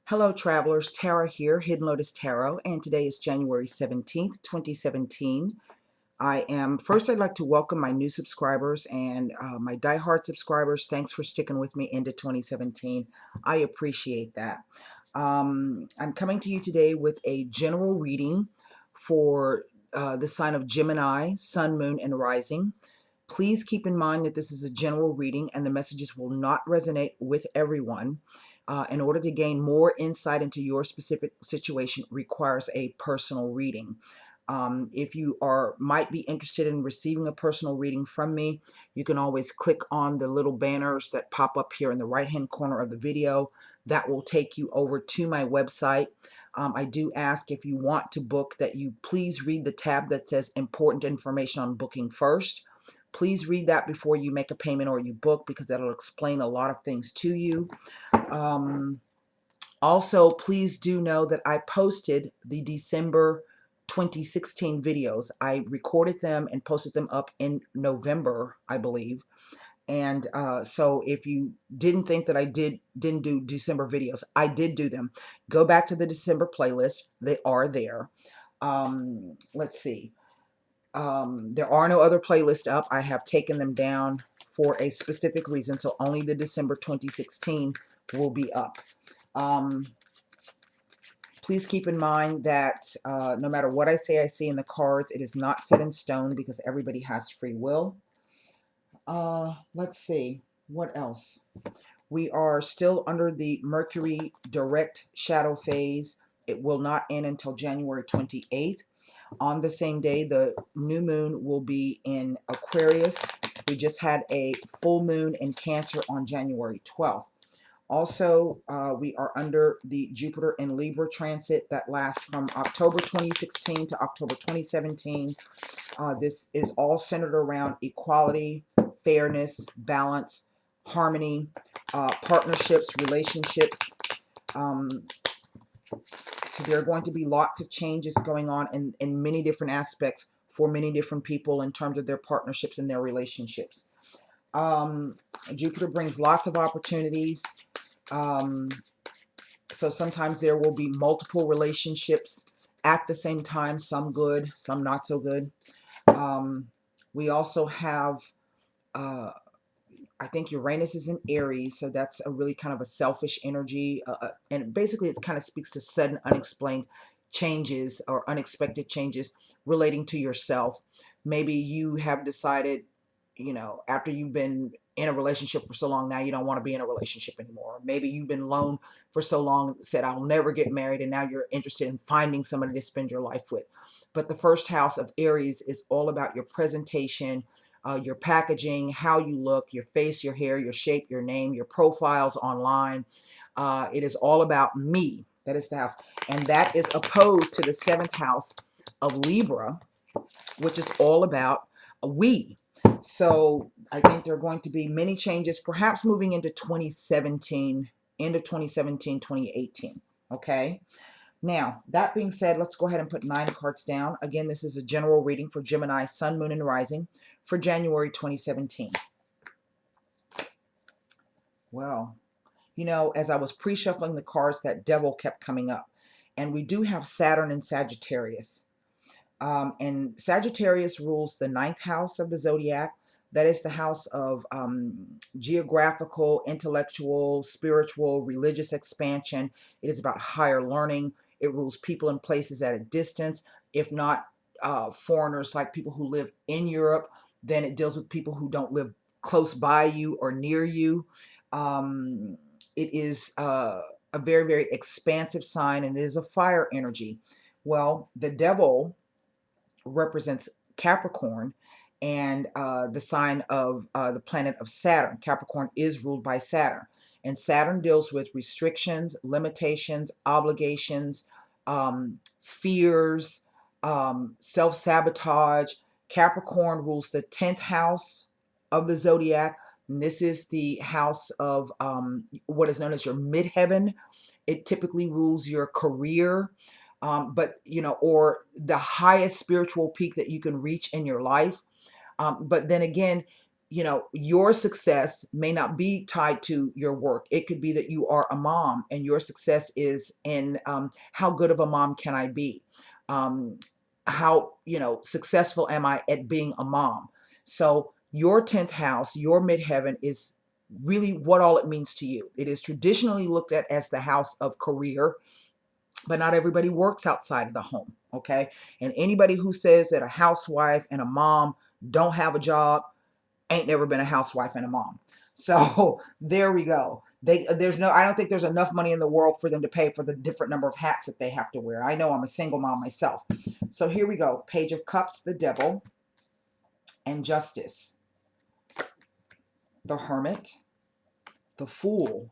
Hello travelers, Tara here, Hidden Lotus Tarot, and today is January 17th, 2017. First I'd like to welcome my new subscribers and my diehard subscribers. Thanks for sticking with me into 2017. I appreciate that. I'm coming to you today with a general reading for the sign of Gemini, Sun, Moon, and Rising. Please keep in mind that this is a general reading and the messages will not resonate with everyone. In order to gain more insight into your specific situation requires a personal reading. If you might be interested in receiving a personal reading from me, you can always click on the little banners that pop up here in the right hand corner of the video. That will take you over to my website. I do ask, if you want to book, that you please read the tab that says important information on booking first. Please read that before you make a payment or you book, because that'll explain a lot of things to you. Also, please do know that I posted the December 2016 videos. I recorded them and posted them up in November, I believe. And so if you didn't think that I didn't do December videos, I did do them. Go back to the December playlist. They are there. Let's see. There are no other playlists up. I have taken them down for a specific reason, so only the December 2016 will be up. Please keep in mind that no matter what I see in the cards, it is not set in stone because everybody has free will. Let's see, what else? We are still under the Mercury direct shadow phase. It will not end until January 28th. On the same day, the new moon will be in Aquarius. We just had a full moon in Cancer on January 12th. Also, we are under the Jupiter and Libra transit that lasts from October 2016 to October 2017. This is all centered around equality, fairness, balance, harmony, partnerships, relationships. So there are going to be lots of changes going on in many different aspects for many different people in terms of their partnerships and their relationships. Jupiter brings lots of opportunities. So sometimes there will be multiple relationships at the same time, some good, some not so good. We also have I think Uranus is in Aries, so that's a really kind of a selfish energy, and basically it kind of speaks to sudden unexplained changes or unexpected changes relating to yourself. Maybe you have decided, you know, after you've been in a relationship for so long, now you don't want to be in a relationship anymore. Maybe you've been alone for so long, said I'll never get married, and now you're interested in finding somebody to spend your life with. But the first house of Aries is all about your presentation, your packaging, how you look, your face, your hair, your shape, your name, your profiles online. It is all about me. That is the house. And that is opposed to the 7th house of Libra, which is all about we. So I think there are going to be many changes, perhaps moving into 2017, end of 2017, 2018. Okay. Now, that being said, let's go ahead and put 9 cards down. Again, this is a general reading for Gemini, Sun, Moon, and Rising for January 2017. Well, you know, as I was pre-shuffling the cards, that devil kept coming up. And we do have Saturn in Sagittarius. And Sagittarius rules the 9th house of the zodiac. That is the house of geographical, intellectual, spiritual, religious expansion. It is about higher learning. It rules people and places at a distance. If not foreigners, like people who live in Europe, then it deals with people who don't live close by you or near you. It is a very, very expansive sign, and it is a fire energy. Well, the devil represents Capricorn, and the sign of the planet of Saturn. Capricorn is ruled by Saturn, and Saturn deals with restrictions, limitations, obligations, fears, self-sabotage. Capricorn rules the 10th house of the zodiac, and this is the house of what is known as your midheaven. It typically rules your career, but you know, or the highest spiritual peak that you can reach in your life. But then again, you know, your success may not be tied to your work. It could be that you are a mom and your success is in how good of a mom can I be? Um, how, you know, successful am I at being a mom? So your 10th house, your midheaven, is really what all it means to you. It is traditionally looked at as the house of career, but not everybody works outside of the home, okay? And anybody who says that a housewife and a mom don't have a job ain't never been a housewife and a mom. So there we go. I don't think there's enough money in the world for them to pay for the different number of hats that they have to wear. I know I'm a single mom myself. So here we go. Page of Cups, the Devil, and Justice, the Hermit, the Fool.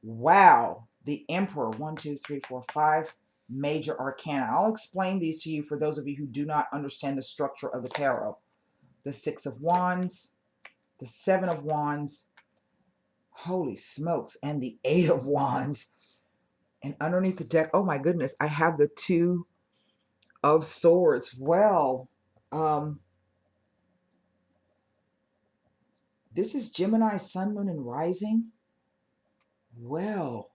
Wow, the Emperor. 1, 2, 3, 4, 5 major arcana. I'll explain these to you for those of you who do not understand the structure of the tarot. The Six of Wands, the Seven of Wands, holy smokes, and the Eight of Wands. And underneath the deck, oh my goodness, I have the Two of Swords. Well, this is Gemini, Sun, Moon, and Rising. Well,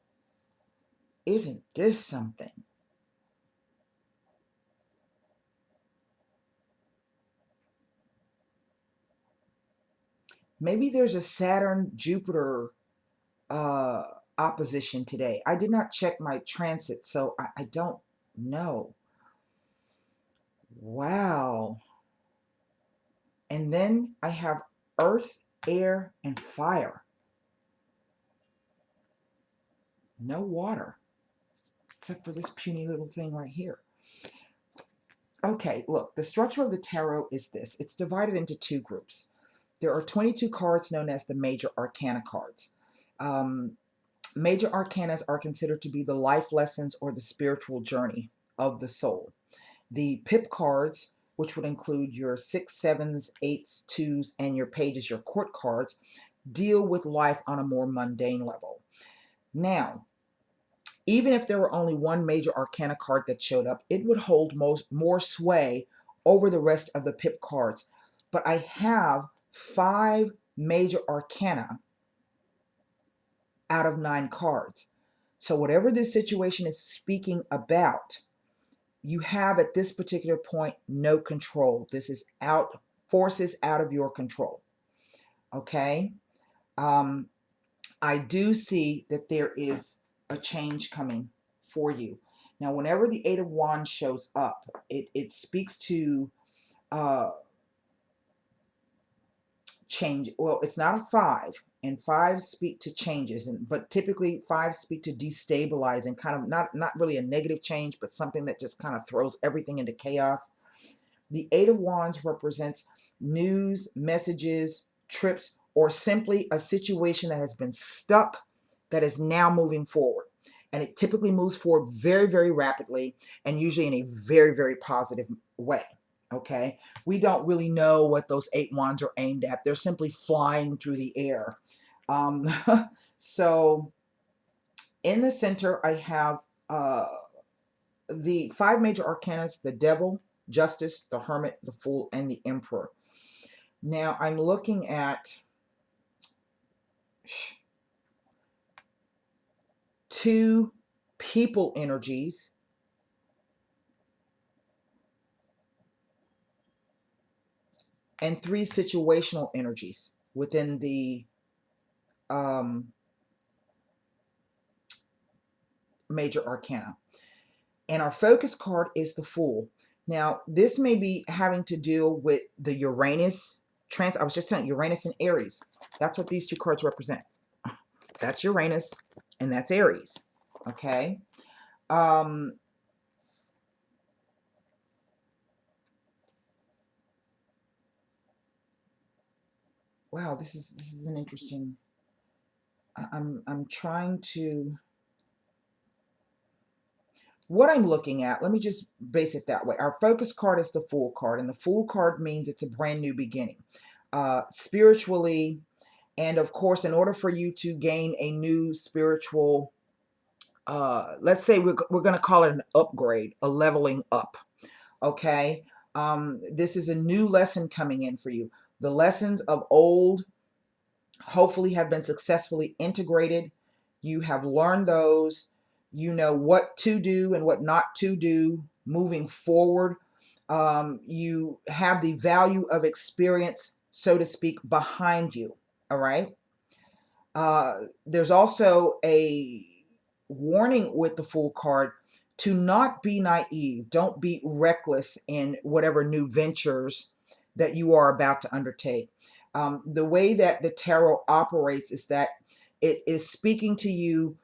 isn't this something? Maybe there's a Saturn, Jupiter opposition today. I did not check my transit, so I don't know. Wow. And then I have Earth, Air, and Fire. No water, except for this puny little thing right here. Okay, look, the structure of the tarot is this. It's divided into two groups. There are 22 cards known as the major arcana cards. Major arcanas are considered to be the life lessons or the spiritual journey of the soul. The pip cards, which would include your 6, 7s, 8s, 2s, and your pages, your court cards, deal with life on a more mundane level. Now, even if there were only one major arcana card that showed up, it would hold more sway over the rest of the pip cards. But I have 5 major arcana out of 9 cards. So whatever this situation is speaking about, you have at this particular point no control. This is forces out of your control. Okay? I do see that there is a change coming for you. Now, whenever the Eight of Wands shows up, it speaks to change. Well, it's not a 5, and 5s speak to changes, but typically 5s speak to destabilizing, kind of not really a negative change, but something that just kind of throws everything into chaos. The Eight of Wands represents news, messages, trips, or simply a situation that has been stuck that is now moving forward. And it typically moves forward very, very rapidly and usually in a very, very positive way. Okay, we don't really know what those 8 wands are aimed at. They're simply flying through the air. So in the center, I have the 5 major arcanas: the Devil, Justice, the Hermit, the Fool, and the Emperor. Now I'm looking at 2 people energies, and 3 situational energies within the major arcana. And our focus card is the Fool. Now, this may be having to deal with the Uranus I was just telling you, Uranus and Aries. That's what these 2 cards represent. That's Uranus and that's Aries. Okay. Wow, this is an interesting. I'm trying to. What I'm looking at, let me just base it that way. Our focus card is the Fool card, and the Fool card means it's a brand new beginning. Spiritually, and of course, in order for you to gain a new spiritual, let's say we're going to call it an upgrade, a leveling up, okay? This is a new lesson coming in for you. The lessons of old hopefully have been successfully integrated. You have learned those. You know what to do and what not to do moving forward. You have the value of experience, so to speak, behind you. All right. There's also a warning with the Fool card to not be naive. Don't be reckless in whatever new ventures that you are about to undertake. The way that the tarot operates is that it is speaking to you.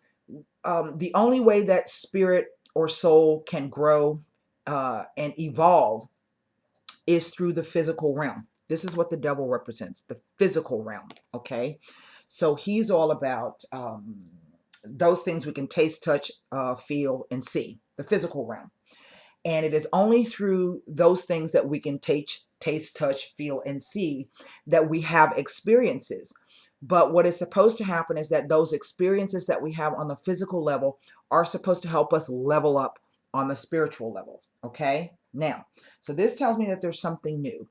The only way that spirit or soul can grow and evolve is through the physical realm. This is what the devil represents, the physical realm, okay? So he's all about those things we can taste, touch, feel, and see, the physical realm. And it is only through those things that we can taste, touch, feel, and see that we have experiences. But what is supposed to happen is that those experiences that we have on the physical level are supposed to help us level up on the spiritual level, okay? Now, so this tells me that there's something new.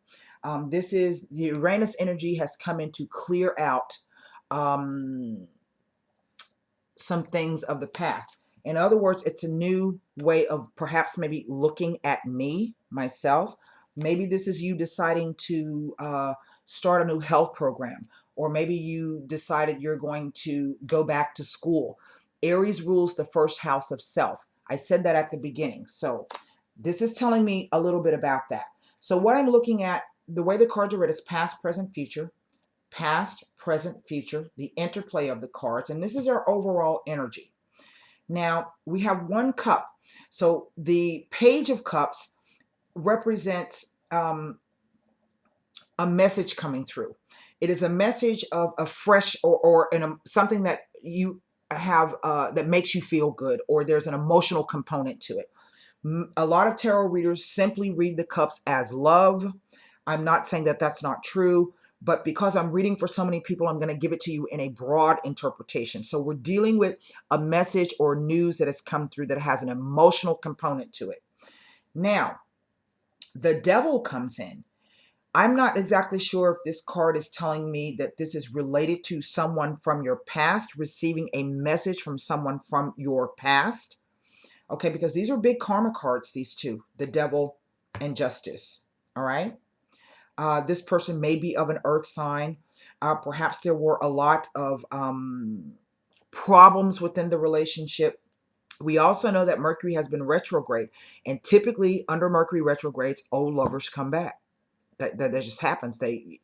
This is the Uranus energy has come in to clear out some things of the past. In other words, it's a new way of perhaps maybe looking at me, myself. Maybe this is you deciding to start a new health program, or maybe you decided you're going to go back to school. Aries rules the first house of self. I said that at the beginning. So this is telling me a little bit about that. So what I'm looking at, the way the cards are read is past, present, future. Past, present, future, the interplay of the cards. And this is our overall energy. Now, we have one cup. So the Page of Cups represents a message coming through. It is a message of a fresh or something that you have that makes you feel good, or there's an emotional component to it. A lot of tarot readers simply read the cups as love. I'm not saying that that's not true, but because I'm reading for so many people, I'm going to give it to you in a broad interpretation. So we're dealing with a message or news that has come through that has an emotional component to it. Now, the devil comes in. I'm not exactly sure if this card is telling me that this is related to someone from your past, receiving a message from someone from your past. Okay, because these are big karma cards, these two, the devil and justice. All right. This person may be of an earth sign. Perhaps there were a lot of problems within the relationship. We also know that Mercury has been retrograde. And typically under Mercury retrogrades, old lovers come back. That just happens. They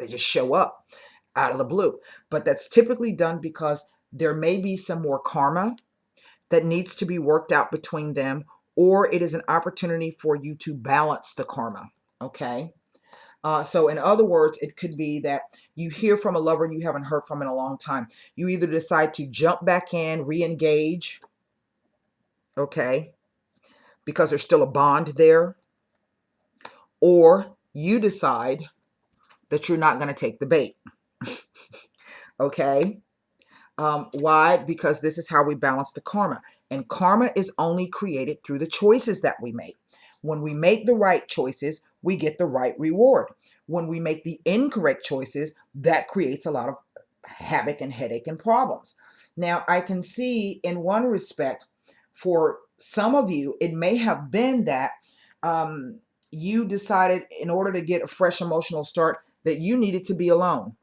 just show up out of the blue. But that's typically done because there may be some more karma that needs to be worked out between them, or it is an opportunity for you to balance the karma. Okay. So in other words, it could be that you hear from a lover you haven't heard from in a long time. You either decide to jump back in, re-engage, okay, because there's still a bond there, or you decide that you're not going to take the bait, okay? Why? Because this is how we balance the karma. And karma is only created through the choices that we make. When we make the right choices, we get the right reward. When we make the incorrect choices, that creates a lot of havoc and headache and problems. Now, I can see in one respect, for some of you, it may have been that you decided in order to get a fresh emotional start that you needed to be alone.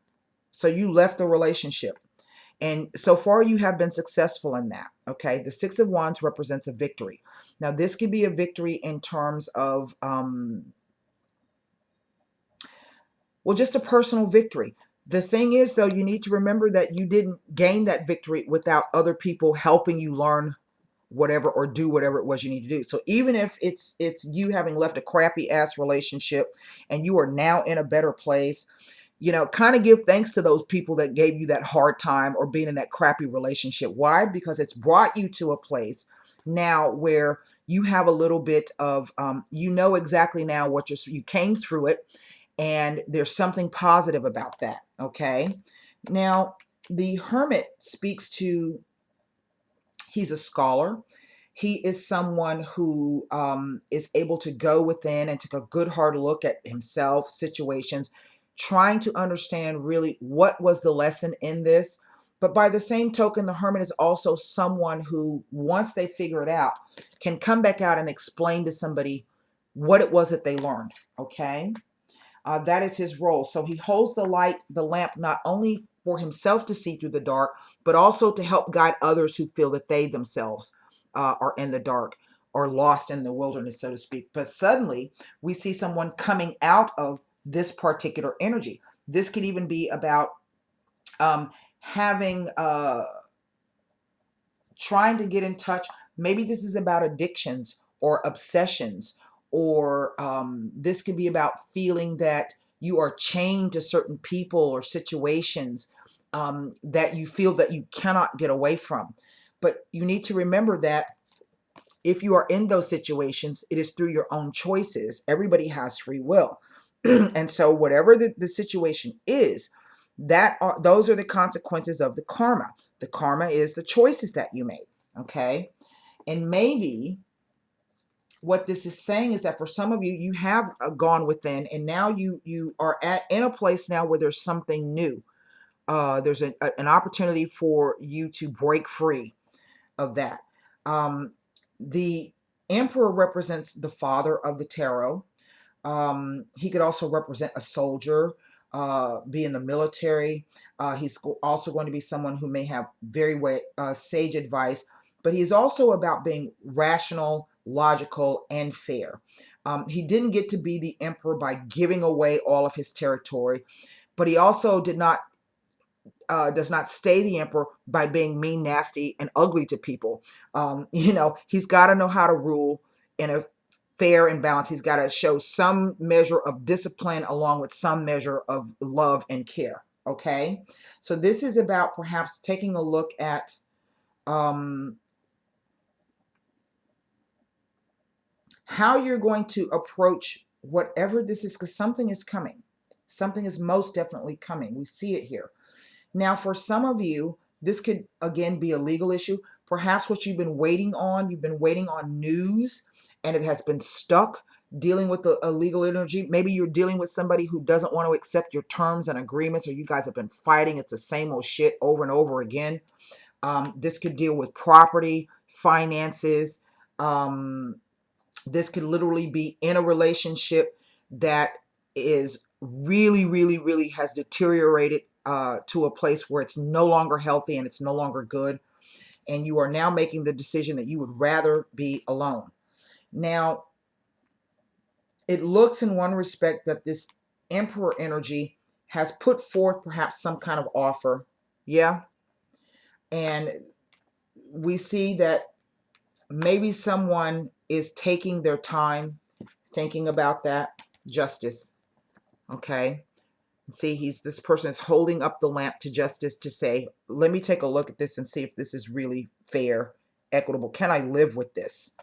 So you left the relationship. And so far, you have been successful in that, okay? The Six of Wands represents a victory. Now, this could be a victory in terms of, well, just a personal victory. The thing is, though, you need to remember that you didn't gain that victory without other people helping you learn whatever or do whatever it was you need to do. So even if it's you having left a crappy ass relationship and you are now in a better place, you know, kind of give thanks to those people that gave you that hard time or being in that crappy relationship. Why? Because it's brought you to a place now where you have a little bit of, you know exactly now what you came through it, and there's something positive about that, okay? Now, the Hermit speaks to, he's a scholar. He is someone who is able to go within and take a good hard look at himself, situations. trying to understand really what was the lesson in this. But by the same token, the Hermit is also someone who, once they figure it out, can come back out and explain to somebody what it was that they learned. Okay. That is his role. So he holds the light, the lamp, not only for himself to see through the dark, but also to help guide others who feel that they themselves are in the dark or lost in the wilderness, so to speak. But suddenly we see someone coming out of this particular energy. This could even be about having trying to get in touch. Maybe this is about addictions or obsessions, or this could be about feeling that you are chained to certain people or situations that you feel that you cannot get away from. But you need to remember that if you are in those situations, it is through your own choices. Everybody has free will. And so whatever the situation is, those are the consequences of the karma. The karma is the choices that you made. Okay. And maybe what this is saying is that for some of you, you have gone within, and now you are in a place now where there's something new. There's an opportunity for you to break free of that. The Emperor represents the father of the tarot. He could also represent a soldier, be in the military. He's also going to be someone who may have very sage advice, but he's also about being rational, logical, and fair. He didn't get to be the emperor by giving away all of his territory, but he also does not stay the emperor by being mean, nasty, and ugly to people. He's got to know how to rule in a fair and balanced. He's got to show some measure of discipline along with some measure of love and care. Okay, so this is about perhaps taking a look at how you're going to approach whatever this is, because something is coming. Something is most definitely coming. We see it here. Now, for some of you, this could, again, be a legal issue. Perhaps what you've been waiting on news, and it has been stuck, dealing with a legal energy. Maybe you're dealing with somebody who doesn't want to accept your terms and agreements, or you guys have been fighting. It's the same old shit over and over again. This could deal with property, finances. This could literally be in a relationship that is really, really, really has deteriorated to a place where it's no longer healthy and it's no longer good. And you are now making the decision that you would rather be alone. Now, it looks in one respect that this Emperor energy has put forth perhaps some kind of offer. Yeah. And we see that maybe someone is taking their time thinking about that. Justice. Okay. See, this person is holding up the lamp to justice to say, let me take a look at this and see if this is really fair, equitable. Can I live with this?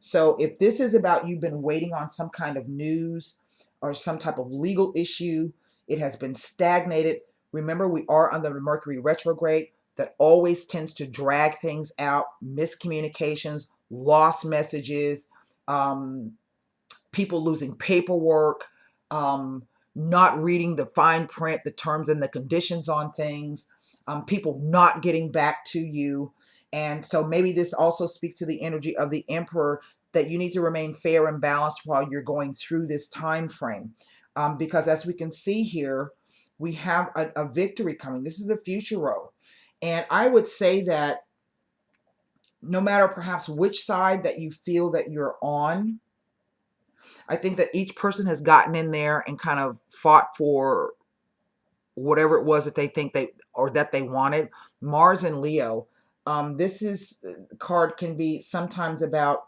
So if this is about you've been waiting on some kind of news or some type of legal issue, it has been stagnated. Remember, we are under the Mercury retrograde that always tends to drag things out, miscommunications, lost messages, people losing paperwork, not reading the fine print, the terms and the conditions on things, people not getting back to you. And so maybe this also speaks to the energy of the Emperor, that you need to remain fair and balanced while you're going through this time frame. Because as we can see here, we have a victory coming. This is the future row. And I would say that no matter perhaps which side that you feel that you're on, I think that each person has gotten in there and kind of fought for whatever it was that they think that they wanted. Mars and Leo. This card can be sometimes about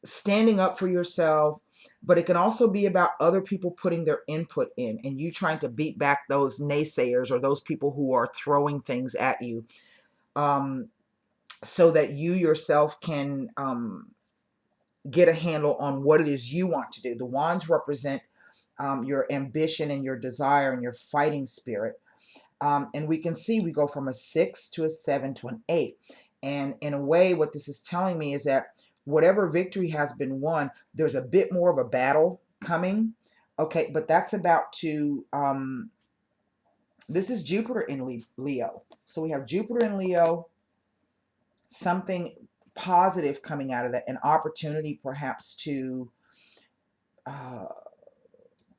standing up for yourself, but it can also be about other people putting their input in and you trying to beat back those naysayers or those people who are throwing things at you, so that you yourself can get a handle on what it is you want to do. The wands represent your ambition and your desire and your fighting spirit. And we can see we go from a 6 to a 7 to an 8. And in a way, what this is telling me is that whatever victory has been won, there's a bit more of a battle coming. Okay, but that's about to, this is Jupiter in Leo. So we have Jupiter in Leo, something positive coming out of that, an opportunity perhaps to, uh,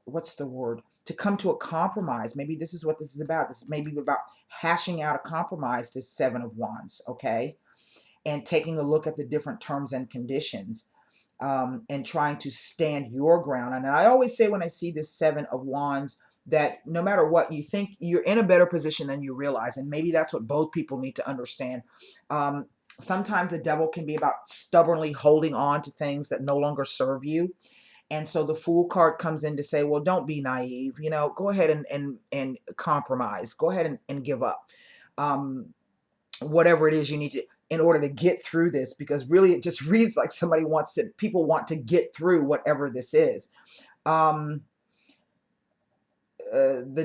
what's the word? To come to a compromise. Maybe this is what this is about. This may be about hashing out a compromise, this Seven of Wands, okay? And taking a look at the different terms and conditions, and trying to stand your ground. And I always say when I see this Seven of Wands, that no matter what, you think you're in a better position than you realize. And maybe that's what both people need to understand. Sometimes the devil can be about stubbornly holding on to things that no longer serve you. And so the Fool card comes in to say, well, don't be naive, you know, go ahead and compromise, go ahead and give up. Whatever it is you need to, in order to get through this, because really it just reads like somebody wants to, people want to get through whatever this is. The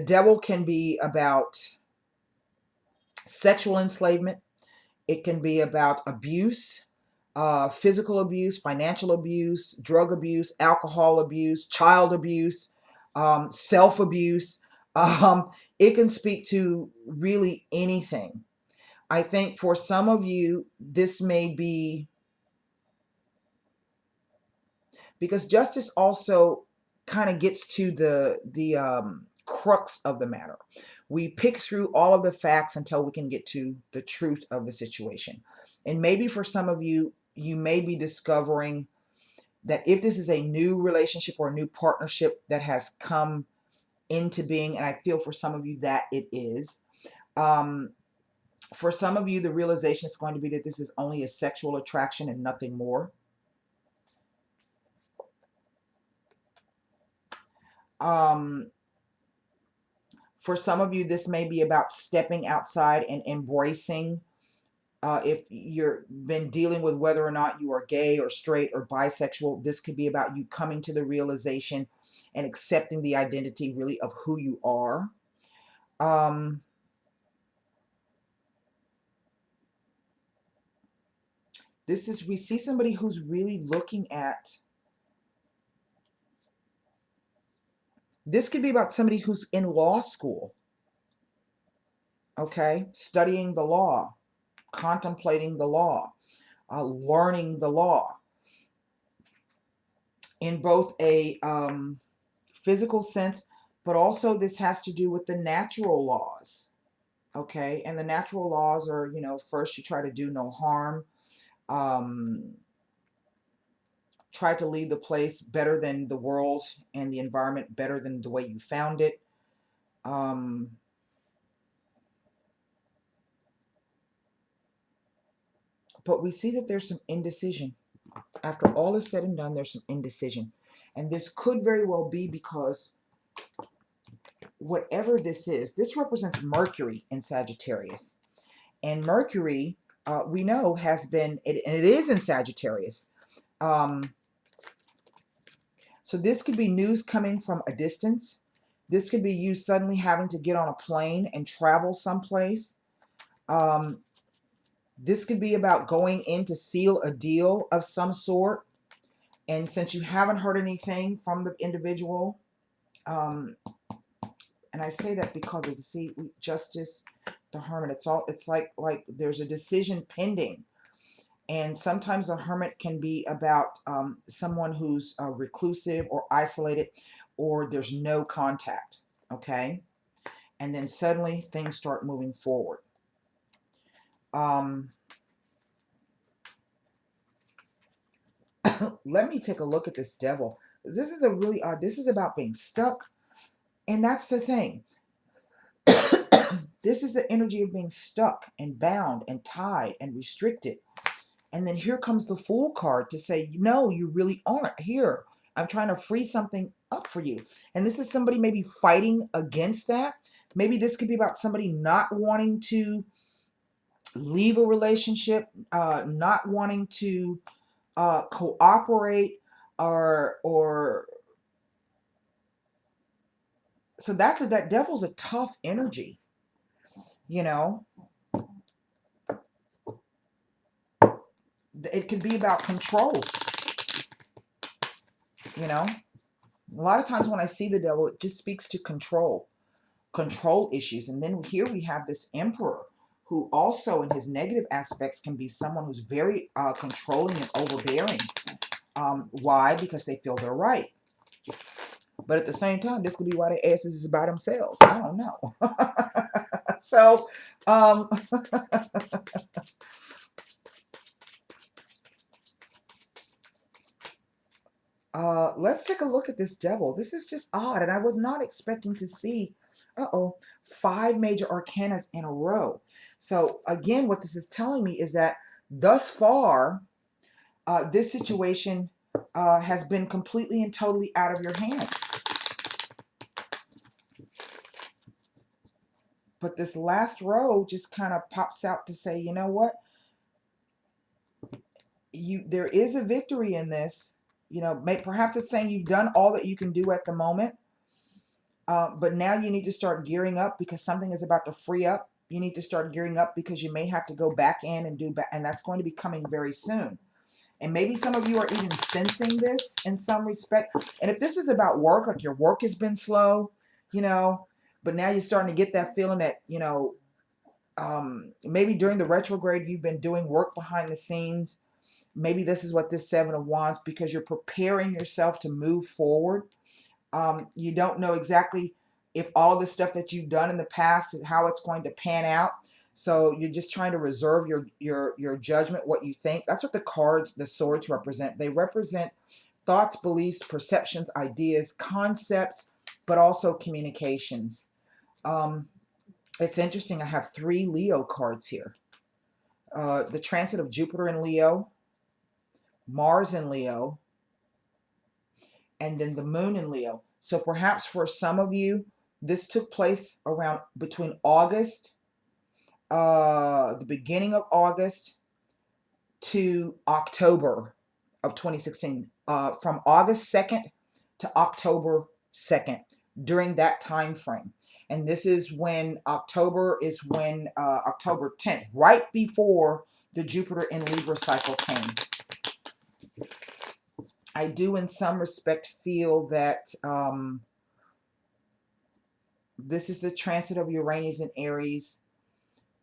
devil can be about sexual enslavement. It can be about abuse, physical abuse, financial abuse, drug abuse, alcohol abuse, child abuse, self-abuse. It can speak to really anything. I think for some of you, this may be, because justice also kind of gets to the crux of the matter. We pick through all of the facts until we can get to the truth of the situation. And maybe for some of you, you may be discovering that if this is a new relationship or a new partnership that has come into being, and I feel for some of you that it is, for some of you, the realization is going to be that this is only a sexual attraction and nothing more. For some of you, this may be about stepping outside and embracing. If you've been dealing with whether or not you are gay or straight or bisexual, this could be about you coming to the realization and accepting the identity really of who you are. This is, we see somebody who's really looking at, this could be about somebody who's in law school, okay, studying the law, contemplating the law, learning the law in both a physical sense, but also this has to do with the natural laws, okay? And the natural laws are, you know, first you try to do no harm, try to leave the place better than the world and the environment better than the way you found it. But we see that there's some indecision. After all is said and done, there's some indecision. And this could very well be because whatever this is, this represents Mercury in Sagittarius. And Mercury, we know, has been, and it is in Sagittarius. So this could be news coming from a distance. This could be you suddenly having to get on a plane and travel someplace. This could be about going in to seal a deal of some sort. And since you haven't heard anything from the individual, and I say that because of the Justice, the Hermit, it's like there's a decision pending. And sometimes the Hermit can be about someone who's reclusive or isolated, or there's no contact, okay? And then suddenly things start moving forward. Let me take a look at this Devil. This is a really odd, this is about being stuck. And that's the thing. This is the energy of being stuck and bound and tied and restricted. And then here comes the Fool card to say, no, you really aren't. Here, I'm trying to free something up for you. And this is somebody maybe fighting against that. Maybe this could be about somebody not wanting to leave a relationship, not wanting to cooperate, or so that Devil's a tough energy, you know. It could be about control, you know. A lot of times when I see the devil, it just speaks to control issues. And then here we have this emperor who also in his negative aspects can be someone who's very controlling and overbearing. Why? Because they feel they're right. But at the same time, this could be why their asses is by themselves. I don't know. So, let's take a look at this devil. This is just odd, and I was not expecting to see, 5 major arcanas in a row. So again, what this is telling me is that thus far, this situation has been completely and totally out of your hands. But this last row just kind of pops out to say, you know what? There is a victory in this. You know, perhaps it's saying you've done all that you can do at the moment. But now you need to start gearing up because something is about to free up. You need to start gearing up because you may have to go back in and and that's going to be coming very soon. And maybe some of you are even sensing this in some respect. And if this is about work, like your work has been slow, you know, but now you're starting to get that feeling that, you know, maybe during the retrograde, you've been doing work behind the scenes. Maybe this is what this 7 of Wands, because you're preparing yourself to move forward. You don't know exactly if all the stuff that you've done in the past is how it's going to pan out. So you're just trying to reserve your judgment, what you think. That's what the cards, the swords represent. They represent thoughts, beliefs, perceptions, ideas, concepts, but also communications. It's interesting. I have 3 Leo cards here. The transit of Jupiter in Leo, Mars in Leo, and then the moon in Leo. So perhaps for some of you, this took place around between August, the beginning of August to October of 2016. From August 2nd to October 2nd, during that time frame. And this is when October 10th, right before the Jupiter in Libra cycle came. I do in some respect feel that this is the transit of Uranus and Aries.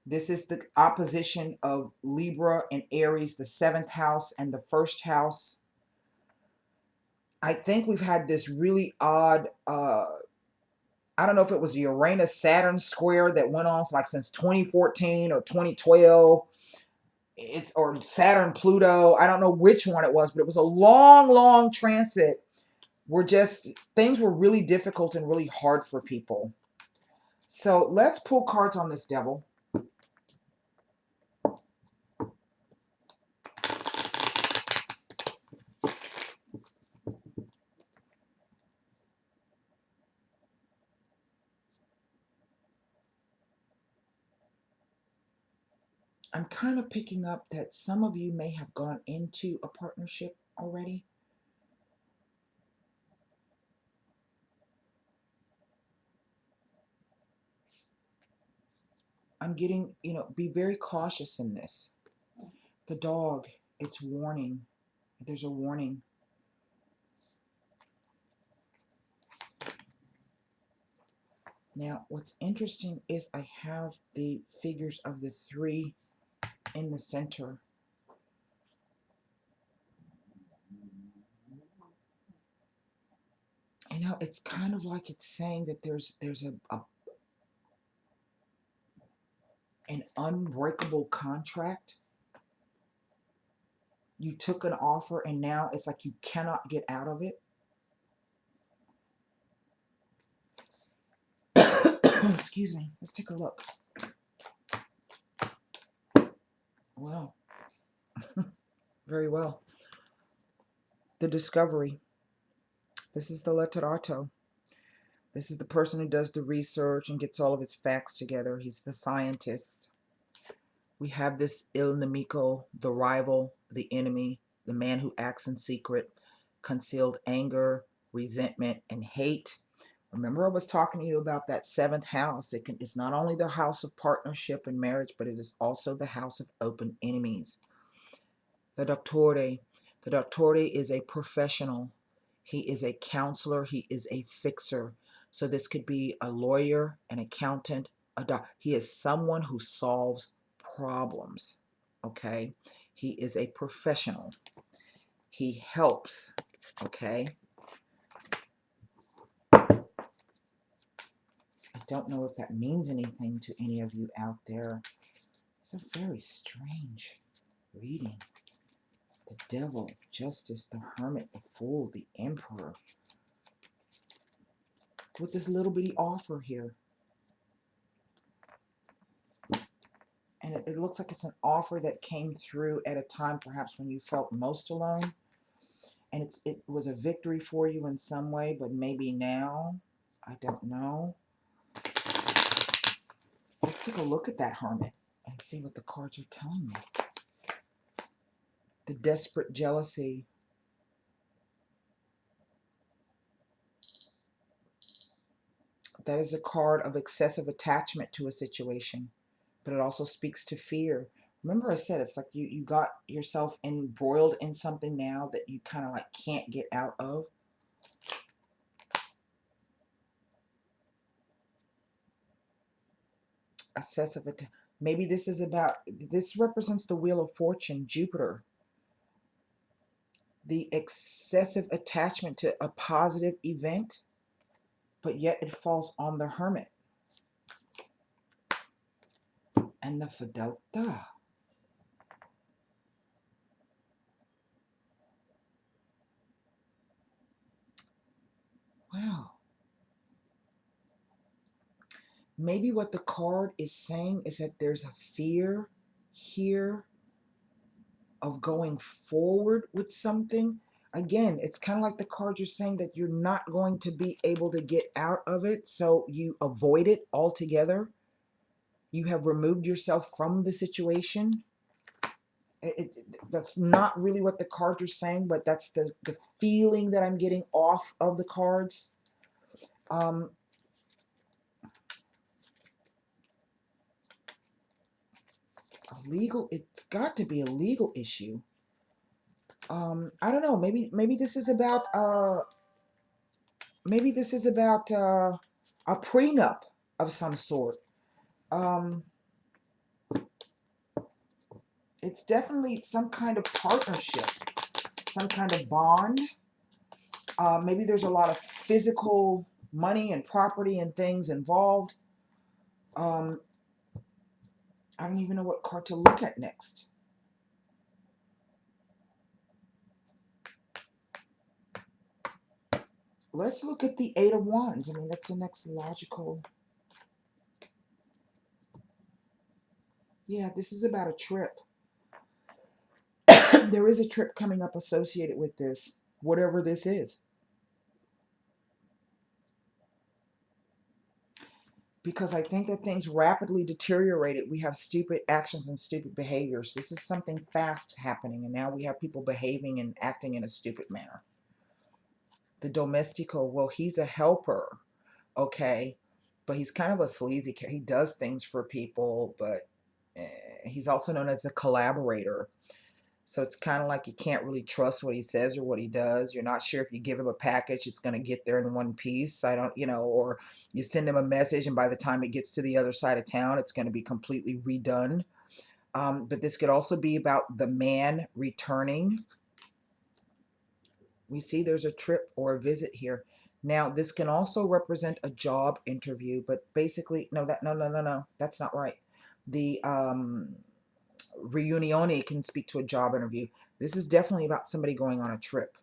This is the opposition of Libra and Aries, the 7th house and the 1st house. I think we've had this really odd, I don't know if it was a Uranus-Saturn square that went on like since 2014 or 2012. Or Saturn-Pluto. I don't know which one it was, but it was a long, long transit where things were really difficult and really hard for people. So let's pull cards on this devil. I'm kind of picking up that some of you may have gone into a partnership already. I'm getting, be very cautious in this. The dog, it's warning. There's a warning. Now, what's interesting is I have the figures of the 3 in the center. It's kind of like it's saying that there's an unbreakable contract. You took an offer and now it's like you cannot get out of it. Excuse me. Let's take a look. Wow. Very well. The discovery. This is the letterato. This is the person who does the research and gets all of his facts together. He's the scientist. We have this il nemico, the rival, the enemy, the man who acts in secret, concealed anger, resentment, and hate. Remember I was talking to you about that 7th house. It's not only the house of partnership and marriage, but it is also the house of open enemies. The doctore. The doctore is a professional. He is a counselor. He is a fixer. So this could be a lawyer, an accountant, a doctor. He is someone who solves problems. Okay. He is a professional. He helps. Okay. I don't know if that means anything to any of you out there. It's a very strange reading. The Devil, Justice, the Hermit, the Fool, the Emperor. With this little bitty offer here. And it looks like it's an offer that came through at a time perhaps when you felt most alone. And it was a victory for you in some way, but maybe now, I don't know. Let's take a look at that Hermit and see what the cards are telling me. The desperate jealousy. That is a card of excessive attachment to a situation, but it also speaks to fear. Remember I said it's like you got yourself embroiled in something now that you kind of like can't get out of. Excessive attachment. Maybe this is about, this represents the Wheel of Fortune, Jupiter. The excessive attachment to a positive event, but yet it falls on the Hermit. And the Fidelta. Wow. Maybe what the card is saying is that there's a fear here of going forward with something. Again, it's kind of like the cards are saying that you're not going to be able to get out of it, so you avoid it altogether. You have removed yourself from the situation. That's not really what the cards are saying, but that's the feeling that I'm getting off of the cards. It's got to be a legal issue. I don't know, maybe this is about a prenup of some sort. It's definitely some kind of partnership, some kind of bond. Maybe there's a lot of physical money and property and things involved. I don't even know what card to look at next. Let's look at the Eight of Wands. I mean, that's the next logical. Yeah, this is about a trip. There is a trip coming up associated with this, whatever this is. Because I think that things rapidly deteriorated. We have stupid actions and stupid behaviors. This is something fast happening, and now we have people behaving and acting in a stupid manner. The Domestico, well, he's a helper, okay, but he's kind of a sleazy character. He does things for people, but he's also known as a collaborator. So it's kind of like you can't really trust what he says or what he does. You're not sure if you give him a package, it's going to get there in one piece. I don't, or you send him a message and by the time it gets to the other side of town, it's going to be completely redone. But this could also be about the man returning. We see there's a trip or a visit here. Now, this can also represent a job interview, but basically, no, that's not right. The Reunione can speak to a job interview. This is definitely about somebody going on a trip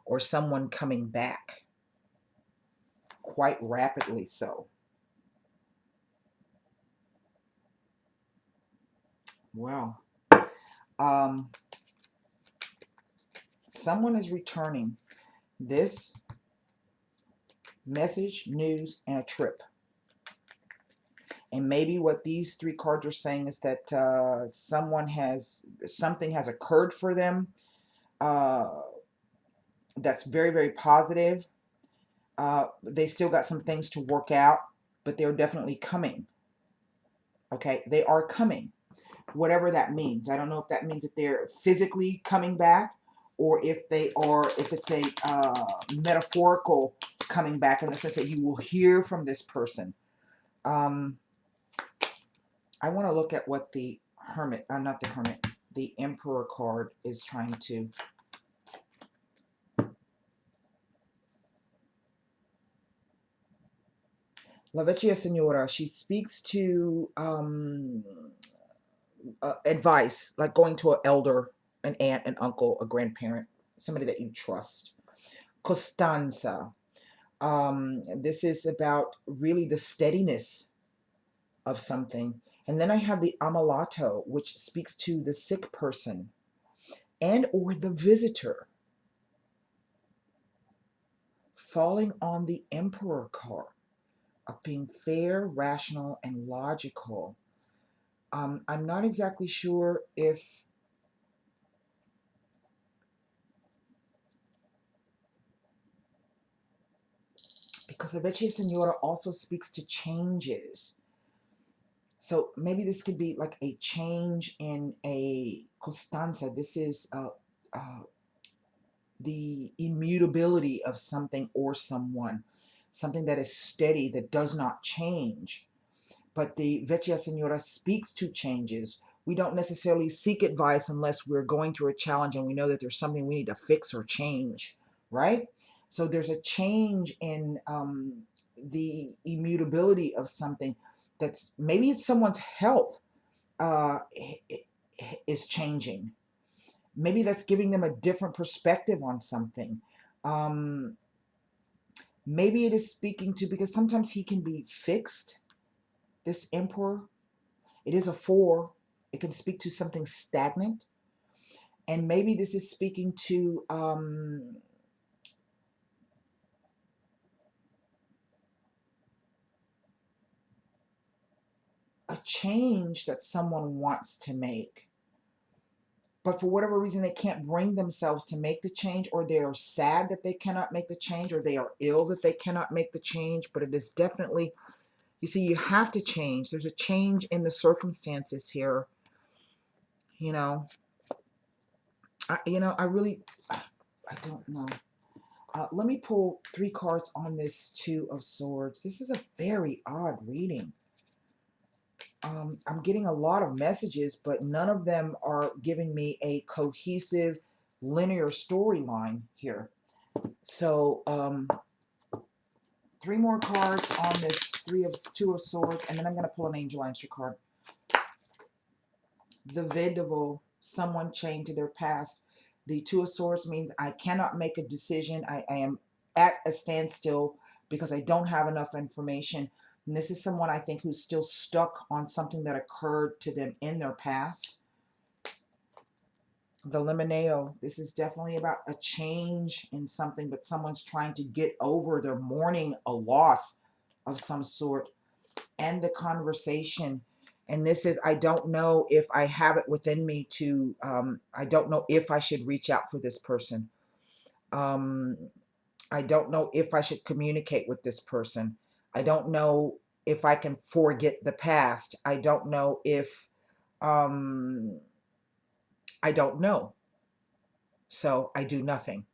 or someone coming back quite rapidly so. Wow. Someone is returning. This message, news, and a trip. And maybe what these three cards are saying is that something has occurred for them that's very, very positive. They still got some things to work out, but they're definitely coming. Okay, they are coming. Whatever that means. I don't know if that means that they're physically coming back or if it's a metaphorical coming back in the sense that you will hear from this person. I want to look at what the Hermit, not the Hermit, the Emperor card is trying to. La Vecchia Signora, she speaks to advice, like going to an elder, an aunt, an uncle, a grandparent, somebody that you trust. Costanza. This is about really the steadiness of something. And then I have the Ammalato, which speaks to the sick person and or the visitor. Falling on the Emperor card of being fair, rational, and logical. I'm not exactly sure if because the Vecchia Signora also speaks to changes. So maybe this could be like a change in a Costanza. This is the immutability of something or someone, something that is steady, that does not change. But the Vecchia Signora speaks to changes. We don't necessarily seek advice unless we're going through a challenge and we know that there's something we need to fix or change, right? So there's a change in the immutability of something that's maybe it's someone's health is changing. Maybe that's giving them a different perspective on something. Maybe it is speaking to, because sometimes he can be fixed, this Emperor. It is a 4. It can speak to something stagnant. And maybe this is speaking to a change that someone wants to make. But for whatever reason, they can't bring themselves to make the change, or they are sad that they cannot make the change, or they are ill that they cannot make the change. But it is definitely, you see, you have to change. There's a change in the circumstances here. You know, I really, I don't know. Let me pull 3 cards on this 2 of Swords. This is a very odd reading. I'm getting a lot of messages, but none of them are giving me a cohesive, linear storyline here. So, 3 more cards on this 2 of Swords, and then I'm going to pull an Angel Answer card. The Vedavo, someone chained to their past. The 2 of Swords means I cannot make a decision. I am at a standstill because I don't have enough information. And this is someone I think who's still stuck on something that occurred to them in their past. The Limoneo, this is definitely about a change in something, but someone's trying to get over, they're mourning a loss of some sort. And the Conversation. And this is, I don't know if I have it within me to, I don't know if I should reach out for this person. I don't know if I should communicate with this person. I don't know if I can forget the past. I don't know if, I don't know. So I do nothing.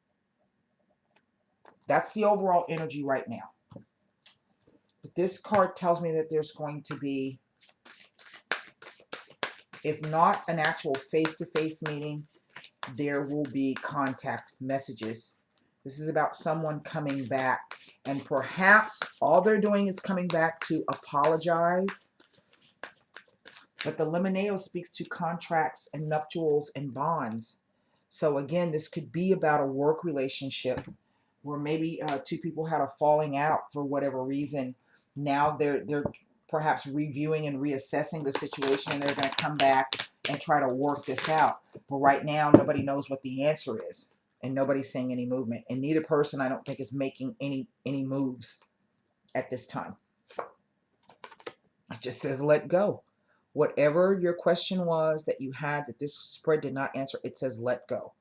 That's the overall energy right now. But this card tells me that there's going to be, if not an actual face-to-face meeting, there will be contact messages. This is about someone coming back, and perhaps all they're doing is coming back to apologize. But the Limoneo speaks to contracts and nuptials and bonds. So again, this could be about a work relationship where maybe 2 people had a falling out for whatever reason. Now they're perhaps reviewing and reassessing the situation, and they're going to come back and try to work this out. But right now, nobody knows what the answer is, and nobody's seeing any movement. And neither person, I don't think, is making any moves at this time. It just says let go. Whatever your question was that you had that this spread did not answer, it says let go.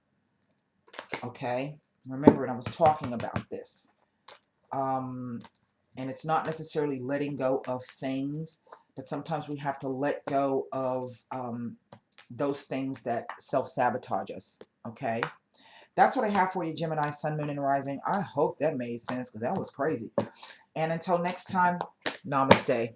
Okay? Remember, and I was talking about this. And it's not necessarily letting go of things, but sometimes we have to let go of those things that self-sabotage us. Okay? That's what I have for you, Gemini, Sun, Moon, and Rising. I hope that made sense because that was crazy. And until next time, namaste.